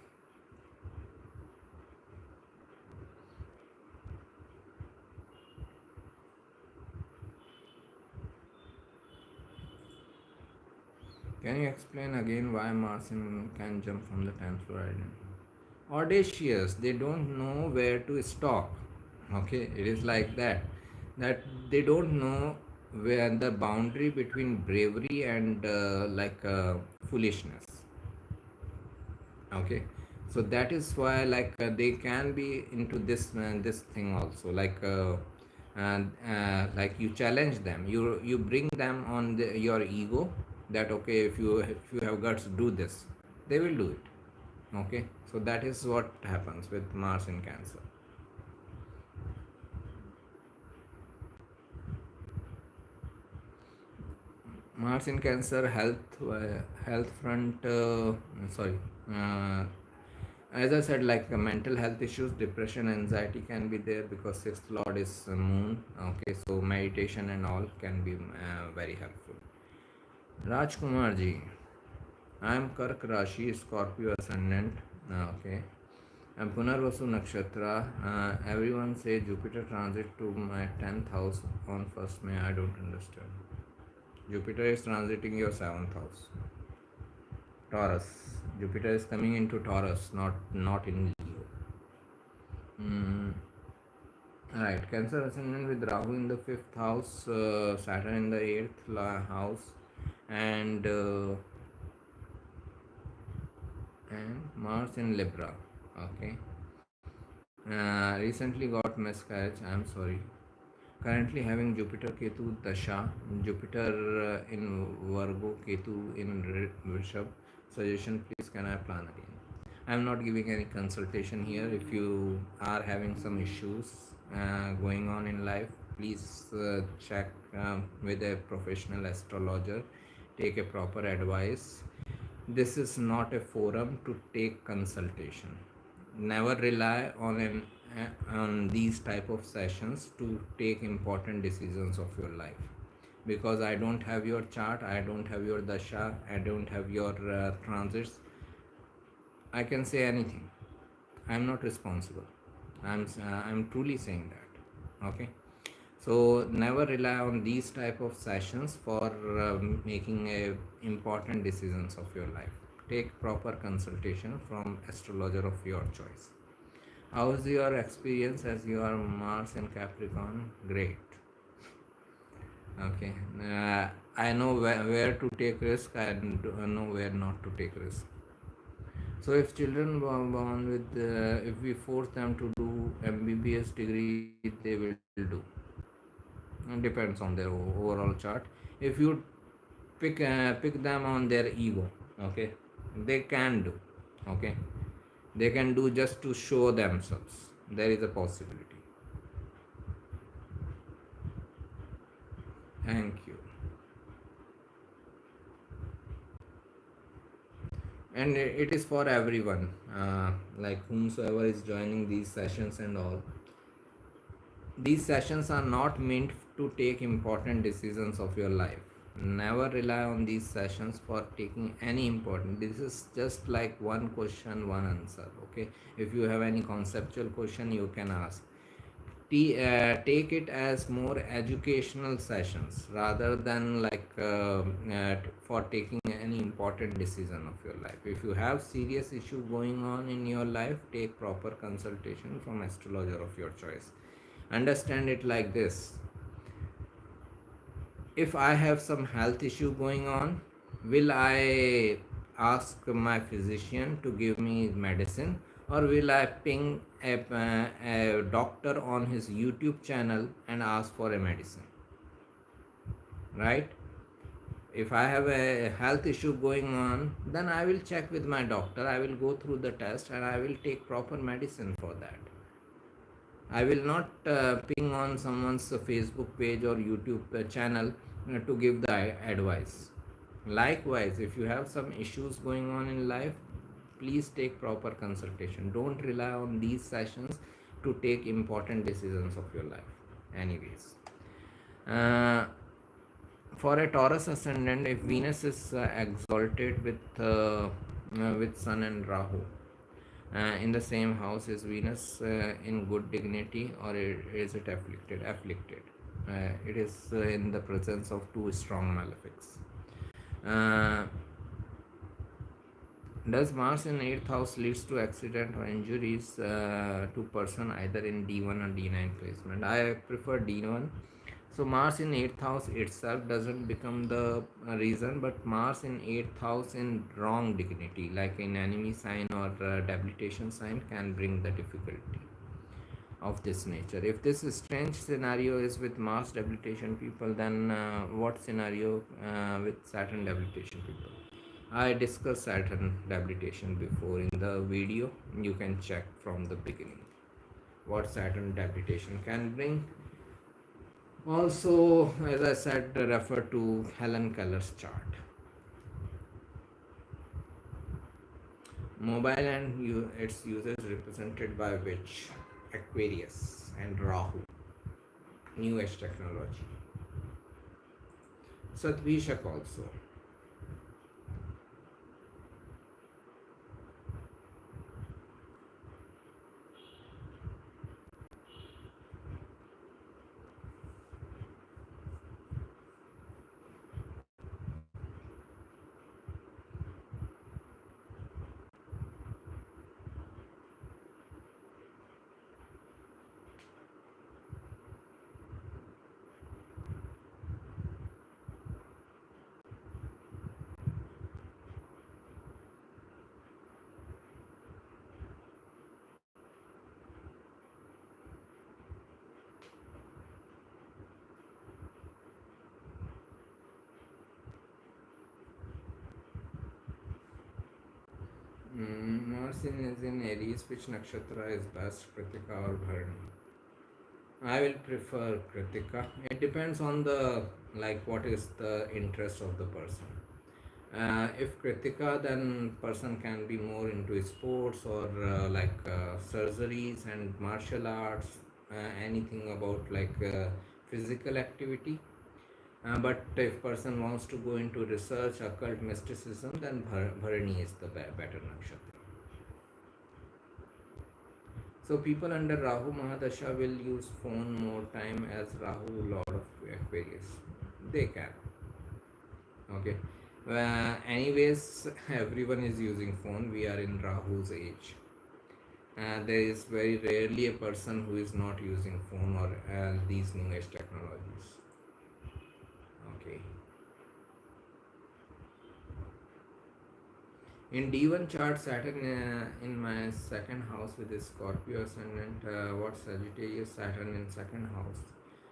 Can you explain again why Martian can jump from the 10th floor island? Audacious, they don't know where to stop. Okay, it is like that. That they don't know where the boundary between bravery and foolishness. Okay, so that is why they can be into this thing also, and like you challenge them, you bring them on your ego, that okay, if you have guts, do this, they will do it. Okay, so that is what happens with Mars in Cancer. Mars in Cancer, health front, sorry, uh, As I said, like mental health issues, depression, anxiety can be there because sixth lord is moon. Okay, so meditation and all can be very helpful. Rajkumar ji, I am Kark Rashi, Scorpio ascendant. Okay, and Punarvasu Nakshatra. Everyone say Jupiter transit to my 10th house on 1st May. I don't understand. Jupiter is transiting your 7th house. Taurus. Jupiter is coming into Taurus, not in Leo. Mm, right. Cancer ascendant with Rahu in the 5th house, Saturn in the 8th house, and Mars in Libra. Okay. Recently got miscarriage. I'm sorry. Currently having Jupiter Ketu Dasha, Jupiter in Virgo, Ketu in Rishabh. Suggestion, please, can I plan again? I'm not giving any consultation here. If you are having some issues going on in life, please check with a professional astrologer, take a proper advice. This is not a forum to take consultation. Never rely on these type of sessions to take important decisions of your life, because I don't have your chart, I don't have your dasha, I don't have your transits. I can say anything. I'm not responsible. I'm truly saying that. Okay. So never rely on these type of sessions for making important decisions of your life. Take proper consultation from astrologer of your choice. How is your experience as you are Mars and Capricorn? Great. Okay. I know where to take risk. I know where not to take risk. So if children born with, if we force them to do MBBS degree, they will do. It depends on their overall chart. If you pick them on their ego, okay, they can do. Okay, they can do just to show themselves. There is a possibility. Thank you. And it is for everyone, like whomsoever is joining these sessions and all. These sessions are not meant to take important decisions of your life. Never rely on these sessions for taking any important. This is just like one question, one answer. Okay, if you have any conceptual question, you can ask. Take it as more educational sessions rather than like for taking any important decision of your life. If you have serious issue going on in your life, take proper consultation from astrologer of your choice. Understand it like this: if I have some health issue going on, will I ask my physician to give me medicine, or will I ping a doctor on his YouTube channel and ask for a medicine? Right? If I have a health issue going on, then I will check with my doctor, I will go through the test, and I will take proper medicine for that. I will not ping on someone's Facebook page or YouTube channel to give the advice. Likewise, if you have some issues going on in life, please take proper consultation. Don't rely on these sessions to take important decisions of your life. Anyways, uh, for a Taurus ascendant, if Venus is exalted with Sun and Rahu, in the same house, is Venus in good dignity, or is it afflicted? Afflicted. It is in the presence of two strong malefics. Uh, does Mars in 8th house leads to accident or injuries to person either in D1 or D9 placement? I prefer D1. So Mars in 8th house itself doesn't become the reason, but Mars in 8th house in wrong dignity, like in enemy sign or debilitation sign, can bring the difficulty of this nature. If this strange scenario is with Mars debilitation people, then what scenario with Saturn debilitation people? I discussed Saturn debilitation before in the video. You can check from the beginning what Saturn debilitation can bring. Also, as I said, refer to Helen Keller's chart. Mobile and its users represented by which? Aquarius and Rahu, new age technology. Satvishak also. Mars is in Aries. Which nakshatra is best, Kritika or Bharani? I will prefer Kritika. It depends on the, like, what is the interest of the person. If Kritika, then person can be more into sports or surgeries and martial arts, anything about physical activity. But if person wants to go into research, occult mysticism, then Bharani is the better nakshatra. So people under Rahu Mahadasha will use phone more time as Rahu Lord of Aquarius. They can. Okay. Anyways, everyone is using phone. We are in Rahu's age. There is very rarely a person who is not using phone or these new age technologies. Okay. In D1 chart, Saturn in my second house with the Scorpio ascendant, what Sagittarius, Saturn in second house,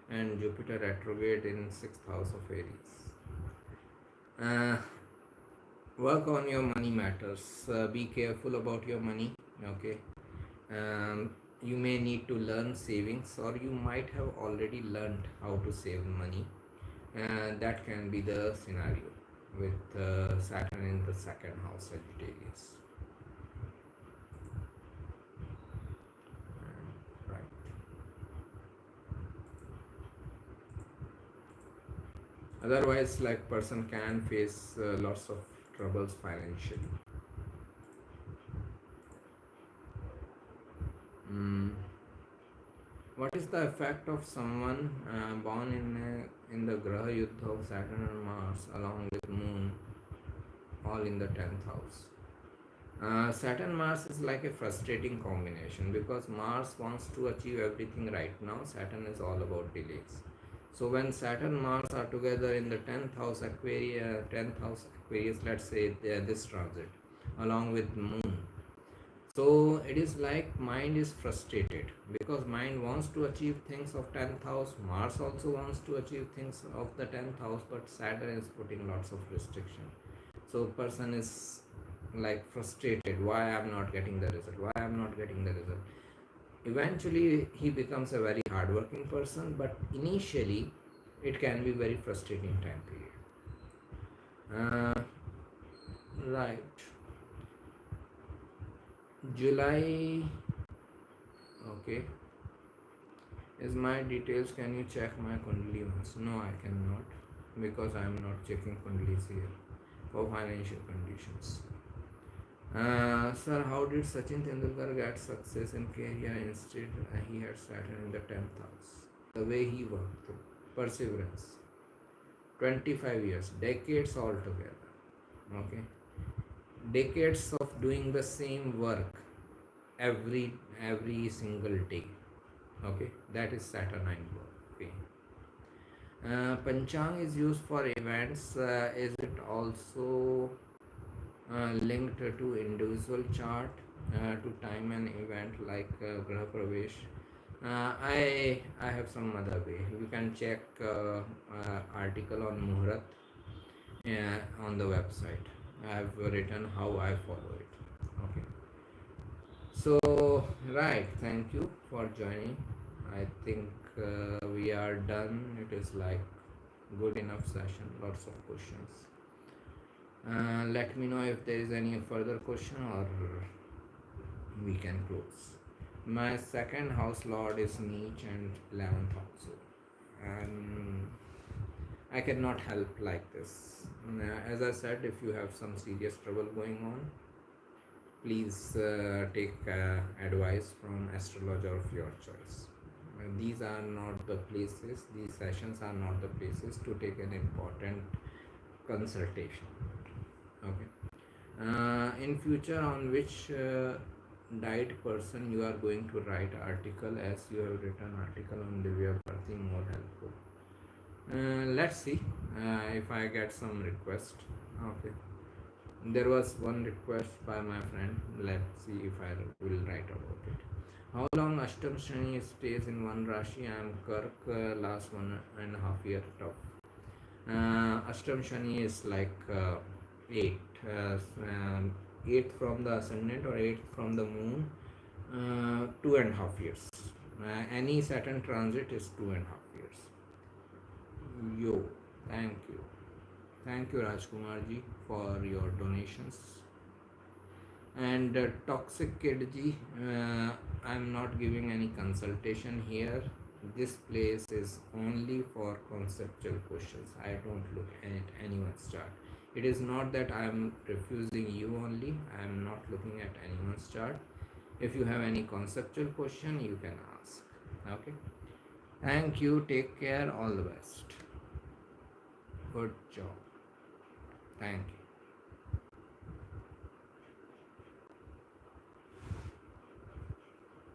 and Jupiter retrograde in sixth house of Aries. Work on your money matters. Be careful about your money. Okay. You may need to learn savings, or you might have already learned how to save money. That can be the scenario with Saturn in the second house, Sagittarius. Right. Otherwise, like person can face lots of troubles financially. What is the effect of someone born in the Graha Yuddha of Saturn and Mars along with Moon, all in the 10th house? Saturn Mars is like a frustrating combination because Mars wants to achieve everything right now. Saturn is all about delays. So when Saturn Mars are together in the 10th house Aquarius, let's say this transit along with Moon, so it is like mind is frustrated because mind wants to achieve things of 10th house. Mars also wants to achieve things of the 10th house, but Saturn is putting lots of restriction. So person is like frustrated. Why I am not getting the result? Why I am not getting the result? Eventually he becomes a very hardworking person, but initially it can be very frustrating time period. Right. July. Okay. Is my details? Can you check my Kundali once? No, I cannot because I am not checking Kundalis here for financial conditions. Sir, how did Sachin Tendulkar get success in career? Instead, he had Saturn in the 10th house. The way he worked, perseverance, 25 years, decades altogether. Okay, decades of doing the same work every single day. Okay, that is Saturnine work. Okay. Panchang is used for events. Is it also linked to individual chart to time an event like Graha Pravesh? I have some other way. You can check article on Muhurat on the website. I have written how I follow it. Okay. So right, thank you for joining. I think we are done. It is like good enough session. Lots of questions. Let me know if there is any further question or we can close. My second house lord is Neech and 11th also. And I cannot help like this. As I said, if you have some serious trouble going on, please take advice from astrologer of your choice. These are not the places, these sessions are not the places to take an important consultation. Okay. In future, on which diet person you are going to write article, as you have written article on Divya Bharti, more helpful. Let's see if I get some request. Okay. There was one request by my friend. Let's see if I will write about it. How long Ashtam Shani stays in one Rashi? I am Kirk, last 1.5 year tough. Ashtam Shani is like 8. 8 from the ascendant or 8 from the moon, 2.5 years. Any Saturn transit is 2.5 years. Yo, thank you. Thank you, Rajkumar ji, for your donations. And Toxic Kid ji, I'm not giving any consultation here. This place is only for conceptual questions. I don't look at anyone's chart. It is not that I am refusing you only. I am not looking at anyone's chart. If you have any conceptual question, you can ask. Okay. Thank you. Take care. All the best. Good job. Thank you.